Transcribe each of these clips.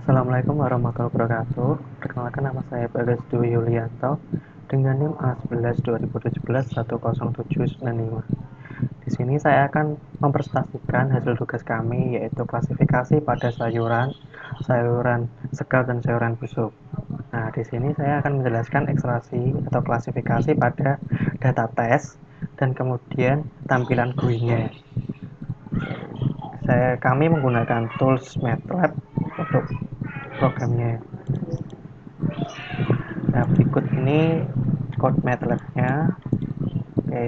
Assalamualaikum warahmatullahi wabarakatuh. Perkenalkan, nama saya Bagas Dwi Yulianto dengan NIM A11 2017 10795. Di sini saya akan mempresentasikan hasil tugas kami, yaitu klasifikasi pada sayuran, sayuran segar dan sayuran busuk. Nah, di sini saya akan menjelaskan ekstraksi atau klasifikasi pada data tes dan kemudian tampilan GUI-nya. Kami menggunakan tools MATLAB untuk programnya. Nah, berikut ini code MATLAB-nya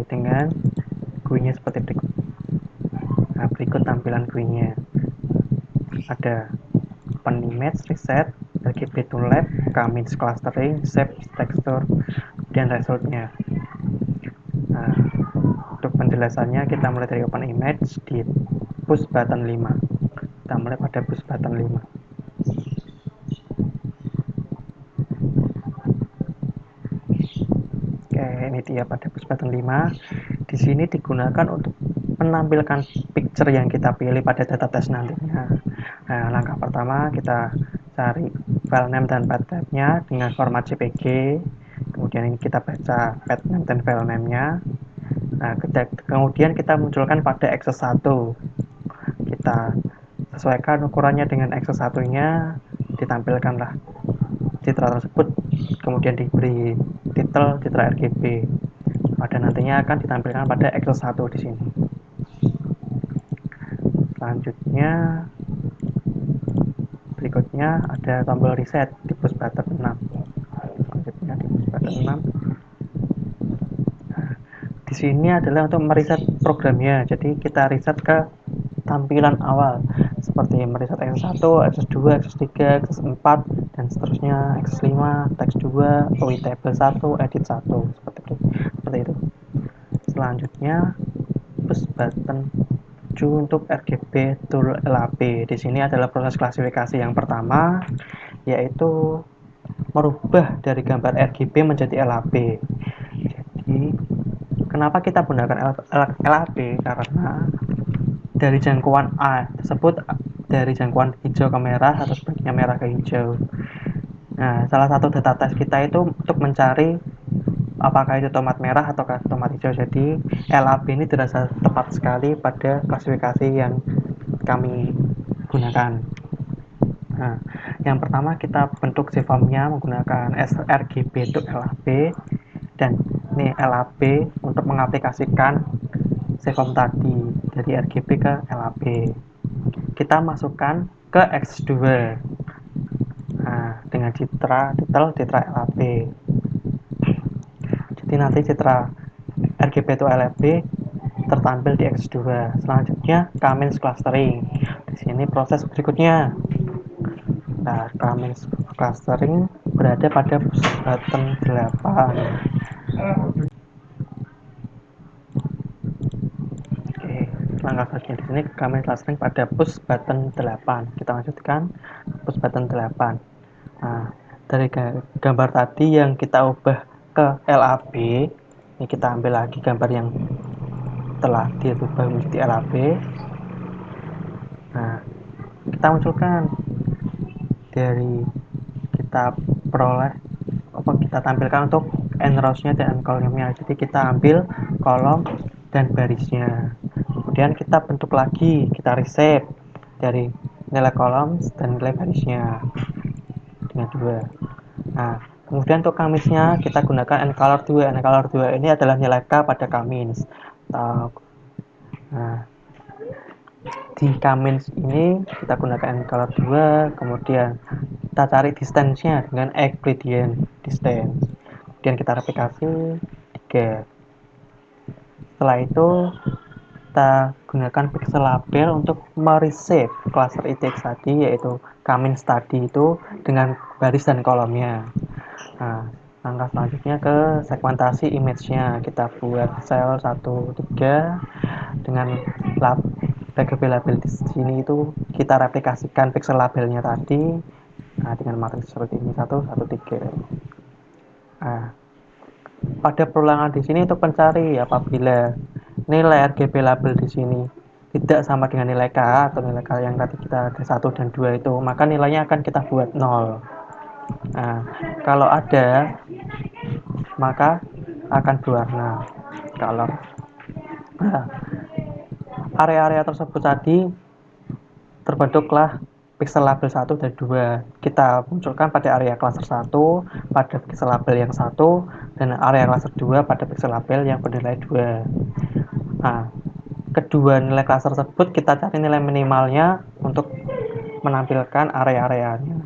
dengan GUI-nya seperti berikut. Nah, berikut tampilan GUI-nya. Ada Open Image, Reset, RGB Toolab, Camins Clustering, Shape, Texture, dan Result-nya. Nah, untuk penjelasannya kita mulai dari Open Image di push button 5. Kita mulai pada push button 5. Oke, ini dia pada push button 5. Di sini digunakan untuk menampilkan picture yang kita pilih pada data tes nantinya. Nah, langkah pertama kita cari file name dan path type-nya dengan format JPG. Kemudian ini kita baca path name dan file name-nya. Nah, kemudian kita munculkan pada access 1. Kita sesuaikan ukurannya dengan access 1-nya, ditampilkanlah citra tersebut, kemudian diberi titel citra RGB. Pada nantinya akan ditampilkan pada access 1 di sini. Selanjutnya berikutnya ada tombol reset di push button 6. Selanjutnya di push button 6. Nah, di sini adalah untuk mereset programnya. Jadi kita reset ke tampilan awal seperti mereset access 1, access 2, access 3, access 4 dan seterusnya, access 5, text 2, UI table 1, edit 1 seperti itu. Selanjutnya push button 7 untuk RGB tool LAB. Di sini adalah proses klasifikasi yang pertama, yaitu merubah dari gambar RGB menjadi LAB. Jadi kenapa kita gunakan LAB? Karena dari jangkauan A tersebut, dari jangkauan hijau ke merah atau sebaliknya merah ke hijau. Nah, salah satu data tes kita itu untuk mencari apakah itu tomat merah atau tomat hijau. Jadi LAB ini dirasa tepat sekali pada klasifikasi yang kami gunakan. Nah, yang pertama kita bentuk waveform-nya menggunakan sRGB untuk LAB, dan ini LAB untuk mengaplikasikan waveform tadi dari RGB ke LAB. Kita masukkan ke X2. Nah, dengan titel LAB. Jadi nanti citra RGB itu LAB tertampil di X2. Selanjutnya Camins Clustering. Di sini proses berikutnya. Nah, Camins Clustering berada pada push button 8. Oke, langkah selanjutnya di sini Camins Clustering pada push button 8. Kita lanjutkan push button 8. Nah, dari gambar tadi yang kita ubah ke LAB, ini kita ambil lagi gambar yang telah dirubah menjadi LAB. Nah, kita munculkan dari kita peroleh kita tampilkan untuk n rows-nya dan n column-nya. Jadi kita ambil kolom dan barisnya. Kemudian kita bentuk lagi, kita reshape dari nilai kolom dan nilai barisnya dengan 2. Nah, kemudian untuk Caminsnya kita gunakan ncolor 2. Ncolor 2 ini adalah nilai K pada Camins. Nah, di Camins ini kita gunakan ncolor 2, kemudian kita cari distance-nya dengan Euclidean distance. Kemudian kita replikasi 3. Setelah itu kita gunakan pixel label untuk mereshape cluster ITX tadi, yaitu Camins tadi itu dengan baris dan kolomnya. Nah, langkah selanjutnya ke segmentasi image-nya. Kita buat sel 1-3 dengan RGB label di sini itu kita replikasikan pixel labelnya tadi. Nah, dengan matriks seperti ini 1-1-3. Nah, pada perulangan di sini untuk mencari apabila nilai RGB label di sini tidak sama dengan nilai K atau nilai K yang tadi kita ada 1 dan 2 itu, maka nilainya akan kita buat 0. Nah, kalau ada, maka akan berwarna color. Nah, area-area tersebut tadi terbentuklah pixel label 1 dan 2. Kita munculkan pada area cluster 1 pada pixel label yang 1 dan area cluster 2 pada pixel label yang bernilai 2. Nah, kedua nilai cluster tersebut kita cari nilai minimalnya untuk menampilkan area-areanya.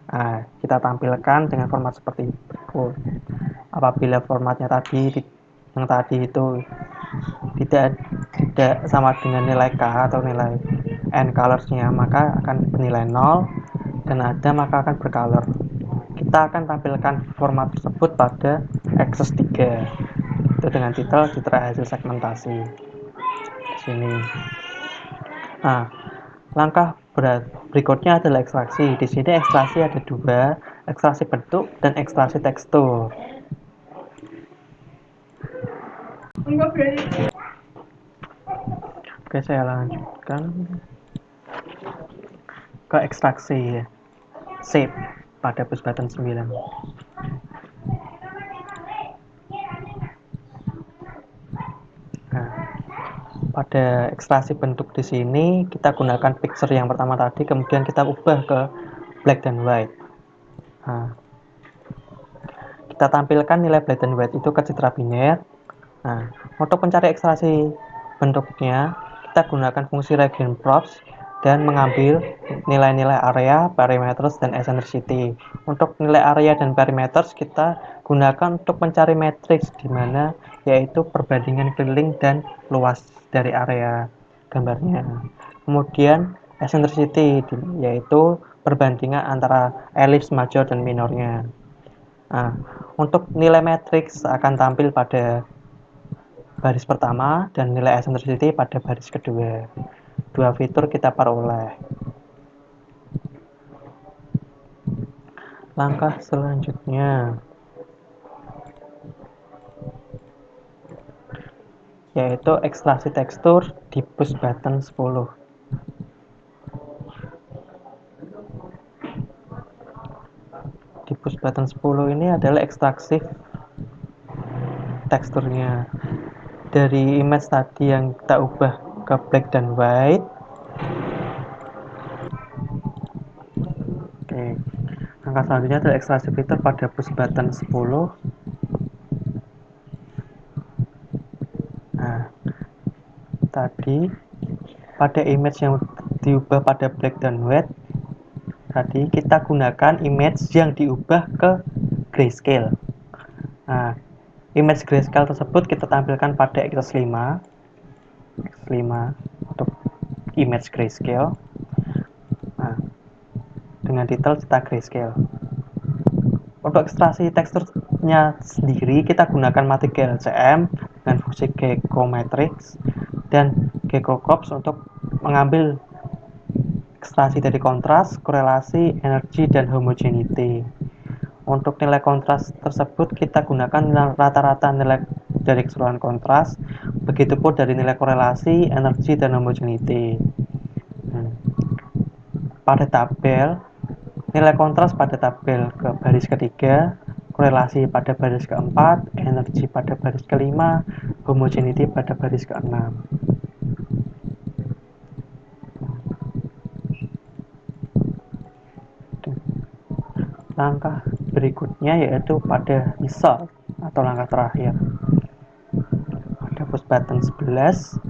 Nah, kita tampilkan dengan format seperti berikut. Apabila formatnya tadi yang tadi itu tidak sama dengan nilai K atau nilai N colorsnya, maka akan bernilai 0, dan ada maka akan bercolor. Kita akan tampilkan format tersebut pada Access 3 itu dengan titel citra hasil segmentasi di sini. Nah, langkah berikutnya adalah ekstraksi. Di sini ekstraksi ada dua, ekstraksi bentuk dan ekstraksi tekstur. Oke, saya lanjutkan ke ekstraksi shape pada push button 9. Nah, pada ekstraksi bentuk di sini kita gunakan picture yang pertama tadi, kemudian kita ubah ke black dan white. Nah, kita tampilkan nilai black dan white itu ke citra biner. Nah, untuk mencari ekstraksi bentuknya, kita gunakan fungsi region props dan mengambil nilai-nilai area, parameters, dan eccentricity. Untuk nilai area dan parameters kita gunakan untuk mencari matriks di mana yaitu perbandingan keliling dan luas dari area gambarnya. Kemudian eccentricity yaitu perbandingan antara elips major dan minornya. Nah, untuk nilai matriks akan tampil pada baris pertama dan nilai eccentricity pada baris kedua. Dua fitur kita peroleh. Langkah selanjutnya yaitu ekstraksi tekstur di push button 10. Di push button 10 ini adalah ekstraksi teksturnya. Dari image tadi yang kita ubah ke black dan white. Oke. Langkah selanjutnya adalah ekstraksi filter pada push button 10. Nah, tadi pada image yang diubah pada black dan white tadi kita gunakan image yang diubah ke grayscale. Nah, image grayscale tersebut kita tampilkan pada X5 untuk image grayscale. Nah, dengan titel cetak grayscale. Untuk ekstraksi teksturnya sendiri kita gunakan matrik GLCM dengan fungsi Gecko Matrix dan Gecko Corps untuk mengambil ekstraksi dari kontras, korelasi, energi, dan homogeneity. Untuk nilai kontras tersebut kita gunakan rata-rata nilai dari keseluruhan kontras, begitupun dari nilai korelasi, energi, dan homogeneity. Pada tabel, nilai kontras pada tabel ke baris ketiga, korelasi pada baris keempat, energi pada baris kelima, homogeneity pada baris keenam. Langkah berikutnya yaitu pada result atau langkah terakhir. Pada push button 11.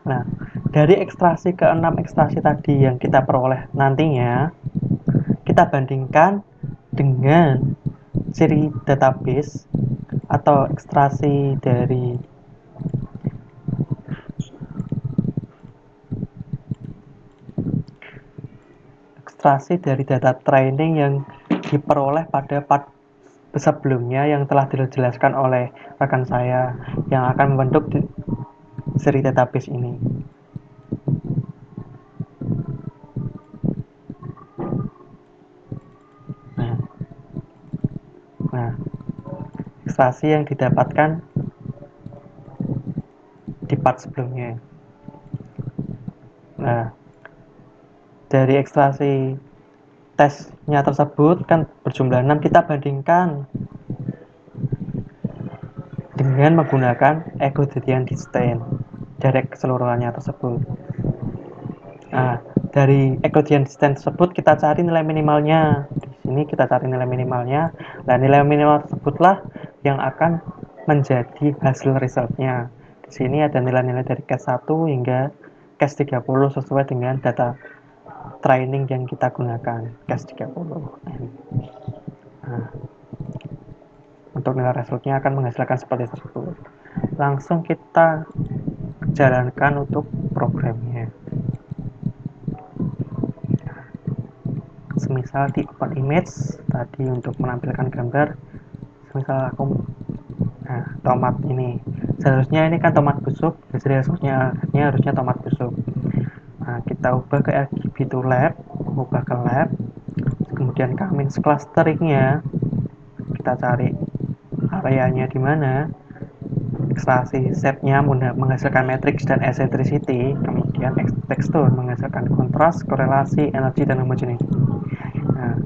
Nah, dari ekstraksi ke-6 ekstraksi tadi yang kita peroleh nantinya, kita bandingkan dengan seri database atau ekstraksi dari data training yang diperoleh pada part sebelumnya yang telah dijelaskan oleh rekan saya yang akan membentuk seri database ini. Nah, ekstraksi yang didapatkan di part sebelumnya. Nah, dari ekstraksi tesnya tersebut kan berjumlah 6, kita bandingkan dengan menggunakan Ego-Gradient Descent dari keseluruhannya tersebut. Nah, dari Ego-Gradient Descent tersebut kita cari nilai minimalnya. Di sini kita cari nilai minimalnya. Nah, nilai minimal tersebutlah yang akan menjadi hasil resultnya. Di sini ada nilai-nilai dari case 1 hingga case 30 sesuai dengan data training yang kita gunakan, case 30. Nah, untuk nilai resultnya akan menghasilkan seperti tersebut. Langsung kita jalankan untuk programnya. Semisal di open image tadi untuk menampilkan gambar, semisal aku tomat ini, seharusnya ini kan tomat busuk, jadi harusnya tomat busuk. Nah, kita ubah ke RGB to lab, ubah ke lab, kemudian Cummins clusteringnya kita cari areanya di mana, ekstraksi setnya menghasilkan matrix dan eccentricity, kemudian tekstur menghasilkan kontras, korelasi, energi, dan homogeneity. Nah,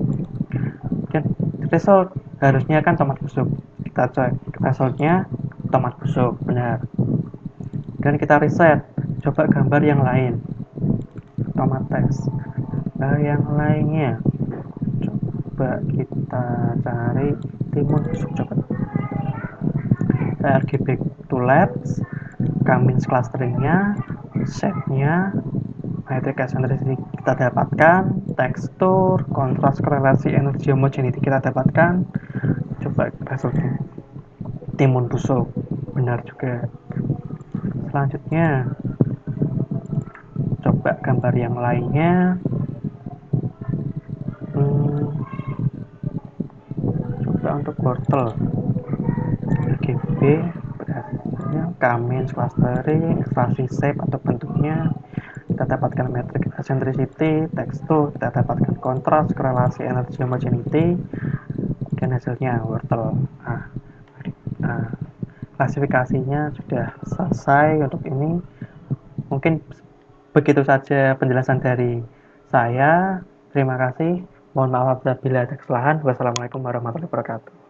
dan result harusnya kan tomat busuk, kita cek resultnya tomat busuk, benar. Dan kita reset, coba gambar yang lain, tomat test. Nah, yang lainnya coba kita cari timun busuk, coba RGB to labs, Cummins clusteringnya, setnya, matrix eccentricity kita dapatkan, tekstur, kontras, korelasi, energi, homogeneity kita dapatkan. Coba resultnya timun busuk, benar juga. Selanjutnya coba gambar yang lainnya. Coba untuk wortel RGB berhasilnya Cummins clustering, ekstraksi shape atau bentuknya, kita dapatkan matrix eccentricity, tekstur, kita dapatkan kontras, korelasi, energi, homogeneity, dan hasilnya wortel. Nah, klasifikasinya sudah selesai untuk ini. Mungkin begitu saja penjelasan dari saya. Terima kasih. Mohon maaf apabila ada kesalahan. Wassalamualaikum warahmatullahi wabarakatuh.